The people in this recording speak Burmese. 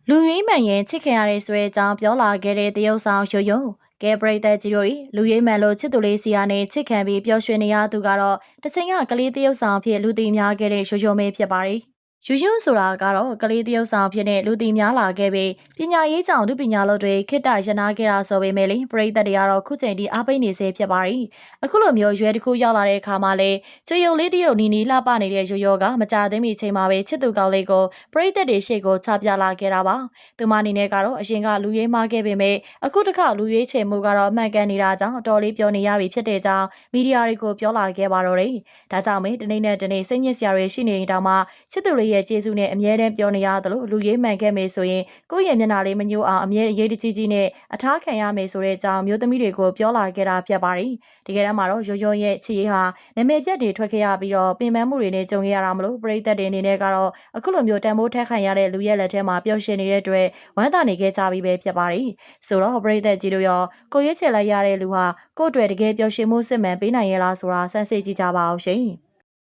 လူရွေးမှန်ရင်ချစ်ခင်ရတဲ့ဆိုတဲ့အကြောင်းပြောလာခဲ့တဲ့တရုတ်ဆောင်ရိုးရိုးကဲပရိသတ်ကြီးတို့၏လူရွေးမှန်လို့ချစ်သူလေးစီကနေချစ်ခံပြီးပျော်ရွှင်နေရသူကတော့တချိန်ကကလေးတရုတ်ဆောင်ဖြစ်လူသိများခဲ့တဲ့ရိုးရိုးမေဖြစ်ပါရီရိုးရိုးဆိုတာကတော့ကလေးတရုတ်ဆောင်ဖြစ်တဲ့လူသိများလာခဲ့ပြီးပညာရေးကြောင့်သူပညာလို့တွေခိတ္တရနာခဲ့တာဆိုပေမဲ့လေပရိသတ်တွေကတော့ခုချိန်ထိအားပေးနေစေဖြစ်ပါရီအခုလိုမျိုးရွယ်တစ်ခုရောက်လာတဲ့အခါမှာလေချွေရုံလေးတရုတ်နီနီလှပနေတဲ့ရိုးရိုးကမကြသေးမီချိန်မှာပဲချစ်သူကောင်းလေးကိုပရိသတ်တွေရှေ့ကိုချပြလာခဲ့တာပါသူမအနေနဲ့ကတော့အရင်ကလူရေးမားခဲ့ပေမဲ့အခုတစ်ခါလူရေးချေမှုကတော့အမှန်ကန်နေတာကြောင့်တော်လေးပြောနေရပြီဖြစ်တဲ့ကြောင်းမီဒီယာတွေကိုပြောလာခဲ့ပါတော့တယ်။ဒါကြောင့်မင်းတနေ့နဲ့တနေ့စိတ်ညစ်စရာတွေရှိနေတောင်မှချစ်သူလေးရဲ့ကျေးဇူးနဲ့အမြဲတမ်းပြောနေရသလိုလူရေးမှန်ခဲ့မယ်ဆိုရင်ကိုယ့်ရဲ့မျက်နှာလေးမညှို့အောင်အမြဲအရေးတကြီးကြီးနဲ့အထားခံရမယ်ဆိုတဲ့အကြောင်းမျိုးသမီးတွေကိုပြောလာခဲ့တာဖြစ်ပါတယ်။တကယ်တမ်းမှာတော့ရိုးရိုးရဲ့ချစ်ရေးဟာနာမည်ပြတ်တွေထွက်ခဲ့ရပြီးတော့ပင်ပန်းမှုတွေနဲ့ကြုံခဲ့ရတာမလို့ပရိသတ်တွေအနေနဲ့ကတော့အခုလိုမျိုးတန်ဖိုးထက်ခံရတဲ့လူရဲ့လက်ထဲမှာပျော်ရွှင်နေတဲ့အတွက်ဝမ်းသာနေခဲ့ကြပြီပဲဖြစ်ပါတယ်။ဆိုတော့ပရိသတ်ကြီးတို့ရောကိုရွေးချယ်လိုက်ရတဲ့လူဟာကိုယ့်အတွက်တကယ်ပျော်ရွှင်မှုစစ်မှန်ပေးနိုင်ရဲ့လားဆိုတာစမ်းစစ်ကြည့်ကြပါအောင်ရှင်။